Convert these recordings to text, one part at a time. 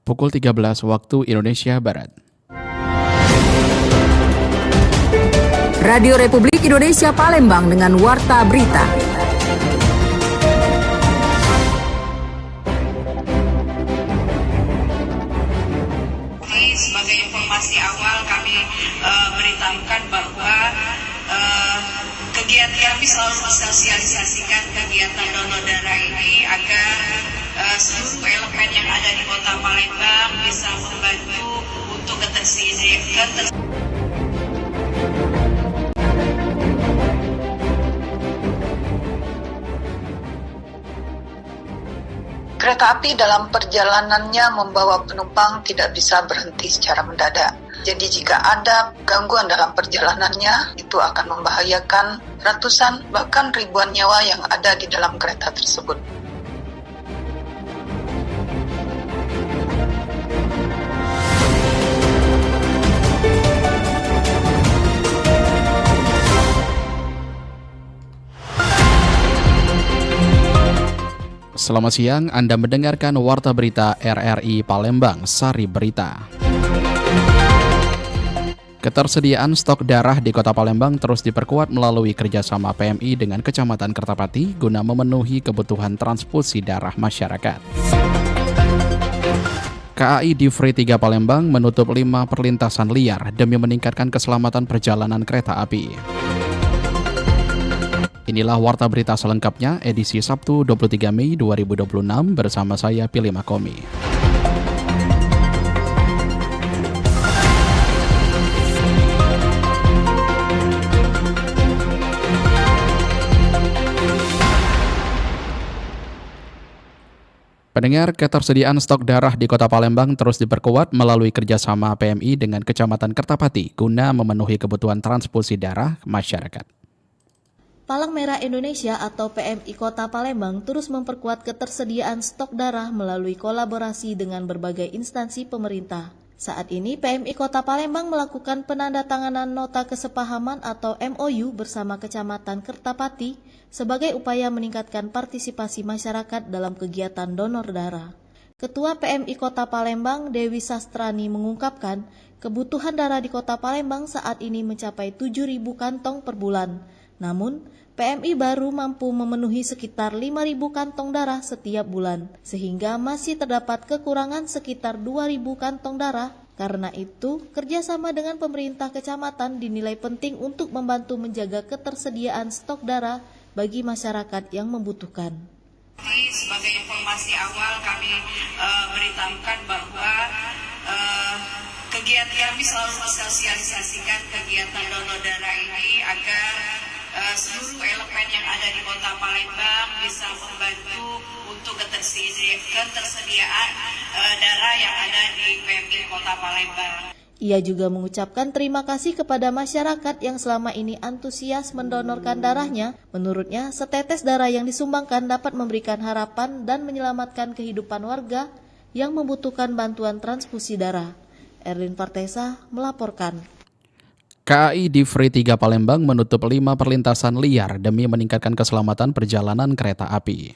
pukul 13 waktu Indonesia Barat. Radio Republik Indonesia Palembang dengan Warta Berita. Sebagai informasi awal kami beritahukan bahwa kegiatan kami selalu mensosialisasikan kegiatan donor darah ini agar seluruh elemen yang ada di Kota Palembang bisa membantu untuk ketersediaan. Kereta api dalam perjalanannya membawa penumpang tidak bisa berhenti secara mendadak. Jadi jika ada gangguan dalam perjalanannya, itu akan membahayakan ratusan bahkan ribuan nyawa yang ada di dalam kereta tersebut. Selamat siang, Anda mendengarkan Warta Berita RRI Palembang, Sari Berita. Ketersediaan stok darah di Kota Palembang terus diperkuat melalui kerjasama PMI dengan Kecamatan Kertapati guna memenuhi kebutuhan transfusi darah masyarakat. KAI Divri 3 Palembang menutup 5 perlintasan liar demi meningkatkan keselamatan perjalanan kereta api. Inilah Warta Berita selengkapnya edisi Sabtu 23 Mei 2026 bersama saya Pilih Makomi. Pendengar, ketersediaan stok darah di Kota Palembang terus diperkuat melalui kerjasama PMI dengan Kecamatan Kertapati guna memenuhi kebutuhan transfusi darah masyarakat. Palang Merah Indonesia atau PMI Kota Palembang terus memperkuat ketersediaan stok darah melalui kolaborasi dengan berbagai instansi pemerintah. Saat ini PMI Kota Palembang melakukan penandatanganan nota kesepahaman atau MOU bersama Kecamatan Kertapati sebagai upaya meningkatkan partisipasi masyarakat dalam kegiatan donor darah. Ketua PMI Kota Palembang Dewi Sastrani mengungkapkan kebutuhan darah di Kota Palembang saat ini mencapai 7.000 kantong per bulan. Namun, PMI baru mampu memenuhi sekitar 5.000 kantong darah setiap bulan, sehingga masih terdapat kekurangan sekitar 2.000 kantong darah. Karena itu, kerjasama dengan pemerintah kecamatan dinilai penting untuk membantu menjaga ketersediaan stok darah bagi masyarakat yang membutuhkan. Sebagai informasi awal kami beritahukan bahwa kegiatan kami selalu mensosialisasikan kegiatan donor darah ini agar seluruh elemen yang ada di Kota Palembang bisa membantu untuk ketersediaan darah yang ada di PMI Kota Palembang. Ia juga mengucapkan terima kasih kepada masyarakat yang selama ini antusias mendonorkan darahnya. Menurutnya, setetes darah yang disumbangkan dapat memberikan harapan dan menyelamatkan kehidupan warga yang membutuhkan bantuan transfusi darah. Erlin Partesa melaporkan. KAI Divri 3 Palembang menutup 5 perlintasan liar demi meningkatkan keselamatan perjalanan kereta api.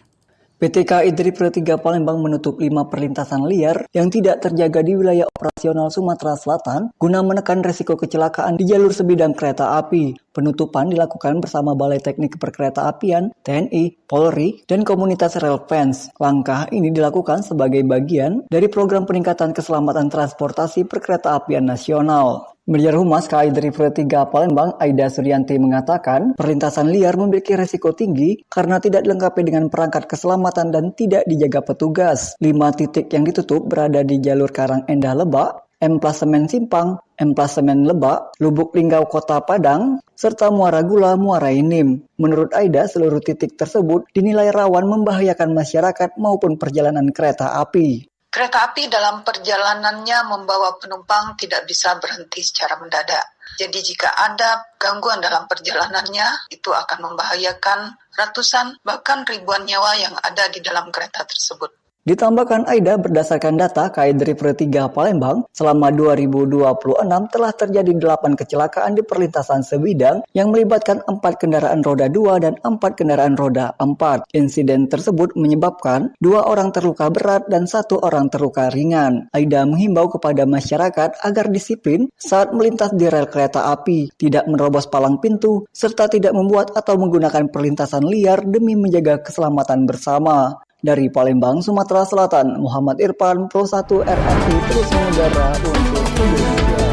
PT KAI Divri 3 Palembang menutup 5 perlintasan liar yang tidak terjaga di wilayah operasional Sumatera Selatan guna menekan risiko kecelakaan di jalur sebidang kereta api. Penutupan dilakukan bersama Balai Teknik Perkeretaapian, TNI, Polri, dan komunitas Relfans. Langkah ini dilakukan sebagai bagian dari program peningkatan keselamatan transportasi perkeretaapian nasional. Manajer Humas KAI Divri 3 Palembang, Aida Suryanti mengatakan, perlintasan liar memiliki risiko tinggi karena tidak dilengkapi dengan perangkat keselamatan dan tidak dijaga petugas. 5 titik yang ditutup berada di jalur Karang Endah Lebak, Emplasemen Simpang, Emplasemen Lebak, Lubuk Linggau Kota Padang, serta Muara Gula, Muara Inim. Menurut Aida, seluruh titik tersebut dinilai rawan membahayakan masyarakat maupun perjalanan kereta api. Kereta api dalam perjalanannya membawa penumpang tidak bisa berhenti secara mendadak. Jadi jika ada gangguan dalam perjalanannya, itu akan membahayakan ratusan bahkan ribuan nyawa yang ada di dalam kereta tersebut. Ditambahkan Aida, berdasarkan data KAI 3 Palembang, selama 2026 telah terjadi 8 kecelakaan di perlintasan sebidang yang melibatkan 4 kendaraan roda 2 dan 4 kendaraan roda 4. Insiden tersebut menyebabkan 2 orang terluka berat dan 1 orang terluka ringan. Aida menghimbau kepada masyarakat agar disiplin saat melintas di rel kereta api, tidak menerobos palang pintu, serta tidak membuat atau menggunakan perlintasan liar demi menjaga keselamatan bersama. Dari Palembang, Sumatera Selatan, Muhammad Irfan, Pro 1 RRI terus mengudara untuk Indonesia.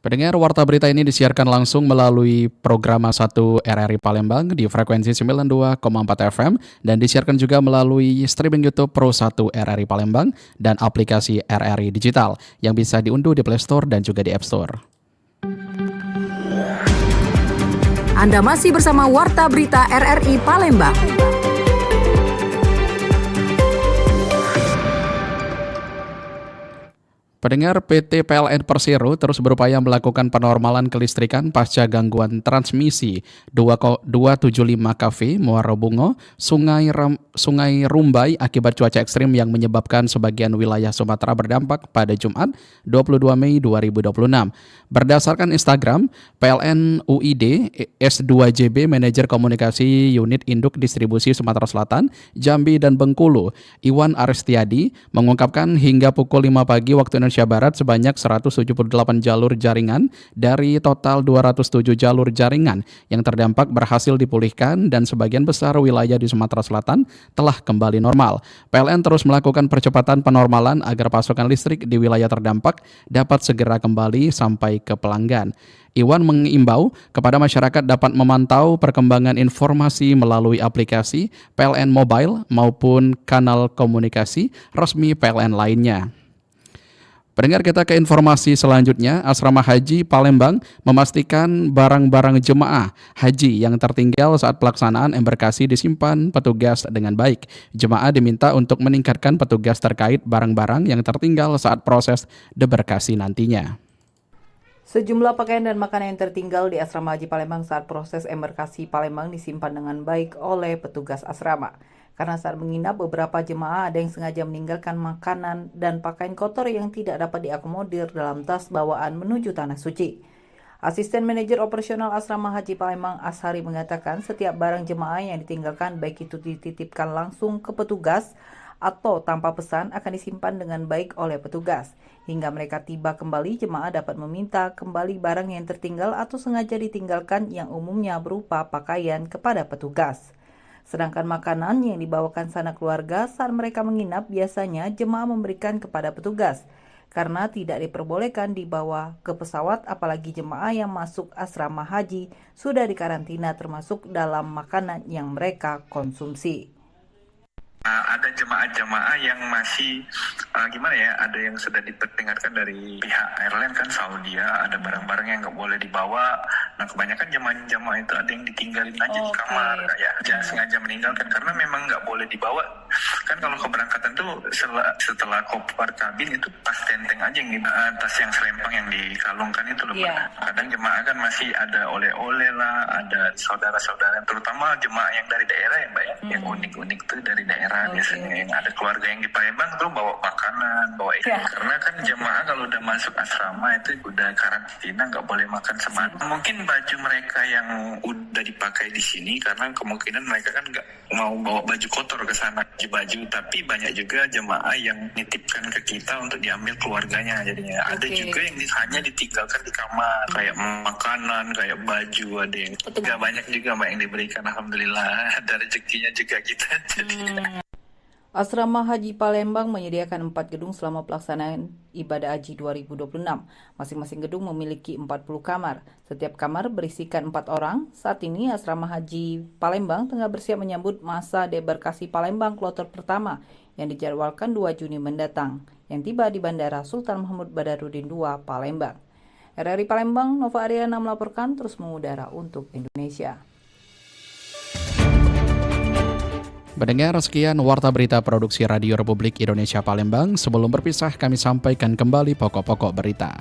Pendengar, warta berita ini disiarkan langsung melalui program 1 RRI Palembang di frekuensi 92,4 FM dan disiarkan juga melalui streaming YouTube Pro 1 RRI Palembang dan aplikasi RRI Digital yang bisa diunduh di Play Store dan juga di App Store. Anda masih bersama Warta Berita RRI Palembang. Pendengar, PT PLN Persero terus berupaya melakukan penormalan kelistrikan pasca gangguan transmisi 275 kV Muara Bungo, Sungai Rumbai akibat cuaca ekstrim yang menyebabkan sebagian wilayah Sumatera berdampak pada Jumat 22 Mei 2026. Berdasarkan Instagram, PLN UID S2JB Manajer Komunikasi Unit Induk Distribusi Sumatera Selatan, Jambi dan Bengkulu, Iwan Aristiadi, mengungkapkan hingga pukul 5 pagi waktu Indonesia Barat sebanyak 178 jalur jaringan dari total 207 jalur jaringan yang terdampak berhasil dipulihkan dan sebagian besar wilayah di Sumatera Selatan telah kembali normal. PLN terus melakukan percepatan penormalan agar pasokan listrik di wilayah terdampak dapat segera kembali sampai ke pelanggan. Iwan mengimbau kepada masyarakat dapat memantau perkembangan informasi melalui aplikasi PLN Mobile maupun kanal komunikasi resmi PLN lainnya. Pendengar, kita ke informasi selanjutnya. Asrama Haji Palembang memastikan barang-barang jemaah haji yang tertinggal saat pelaksanaan embarkasi disimpan petugas dengan baik. Jemaah diminta untuk meningkatkan petugas terkait barang-barang yang tertinggal saat proses debarkasi nantinya. Sejumlah pakaian dan makanan yang tertinggal di Asrama Haji Palembang saat proses embarkasi Palembang disimpan dengan baik oleh petugas asrama. Karena saat menginap, beberapa jemaah ada yang sengaja meninggalkan makanan dan pakaian kotor yang tidak dapat diakomodir dalam tas bawaan menuju Tanah Suci. Asisten Manajer Operasional Asrama Haji Palembang Ashari mengatakan setiap barang jemaah yang ditinggalkan baik itu dititipkan langsung ke petugas atau tanpa pesan akan disimpan dengan baik oleh petugas. Hingga mereka tiba kembali, jemaah dapat meminta kembali barang yang tertinggal atau sengaja ditinggalkan yang umumnya berupa pakaian kepada petugas. Sedangkan makanan yang dibawakan sanak keluarga saat mereka menginap biasanya jemaah memberikan kepada petugas karena tidak diperbolehkan dibawa ke pesawat, apalagi jemaah yang masuk asrama haji sudah dikarantina termasuk dalam makanan yang mereka konsumsi. Ada jemaah-jemaah yang masih ada yang sudah diperdengarkan dari pihak airline kan Saudi ya, ada barang-barang yang nggak boleh dibawa. Nah kebanyakan jemaah itu ada yang ditinggalin aja di kamar, jangan sengaja meninggalkan karena memang nggak boleh dibawa. Kan kalau keberangkatan tuh setelah koper kabin itu tas tenteng aja yang tas yang serempang yang dikalungkan itu loh. Kadang jemaah kan masih ada oleh-oleh lah, ada saudara-saudara, terutama jemaah yang dari daerah ya Mbak ya, yang unik-unik tuh dari daerah. Biasanya yang ada keluarga yang di Palembang tuh bawa makanan, bawa itu. Karena kan jemaah kalau udah masuk asrama itu udah karantina, nggak boleh makan sembarangan. Mungkin baju mereka yang udah dipakai di sini karena kemungkinan mereka kan nggak mau bawa baju kotor ke sana, baju. Tapi banyak juga jemaah yang nitipkan ke kita untuk diambil keluarganya. Jadinya ada juga yang hanya ditinggalkan di kamar, kayak makanan, kayak baju, ada yang nggak banyak juga Mbak yang diberikan. Alhamdulillah ada rezekinya juga kita. Asrama Haji Palembang menyediakan 4 gedung selama pelaksanaan ibadah haji 2026. Masing-masing gedung memiliki 40 kamar. Setiap kamar berisikan 4 orang. Saat ini Asrama Haji Palembang tengah bersiap menyambut masa debarkasi Palembang kloter pertama yang dijadwalkan 2 Juni mendatang, yang tiba di Bandara Sultan Mahmud Badarudin II, Palembang. RRI Palembang, Nova Ariana melaporkan, terus mengudara untuk Indonesia. Pendengar, sekian Warta Berita Produksi Radio Republik Indonesia Palembang. Sebelum berpisah, kami sampaikan kembali pokok-pokok berita.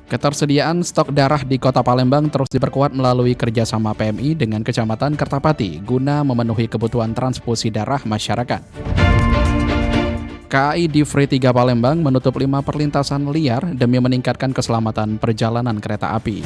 Ketersediaan stok darah di Kota Palembang terus diperkuat melalui kerjasama PMI dengan Kecamatan Kertapati guna memenuhi kebutuhan transfusi darah masyarakat. KAI Divri 3 Palembang menutup 5 perlintasan liar demi meningkatkan keselamatan perjalanan kereta api.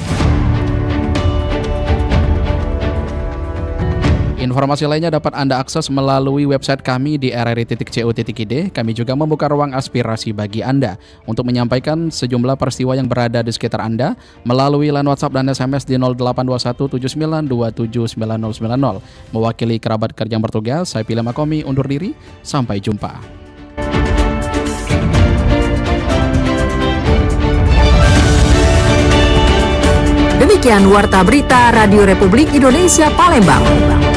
Informasi lainnya dapat Anda akses melalui website kami di rri.co.id. Kami juga membuka ruang aspirasi bagi Anda untuk menyampaikan sejumlah peristiwa yang berada di sekitar Anda melalui line WhatsApp dan SMS di 082179279090. Mewakili kerabat kerja yang bertugas, saya Pilih Makomi undur diri. Sampai jumpa. Demikian Warta Berita Radio Republik Indonesia Palembang.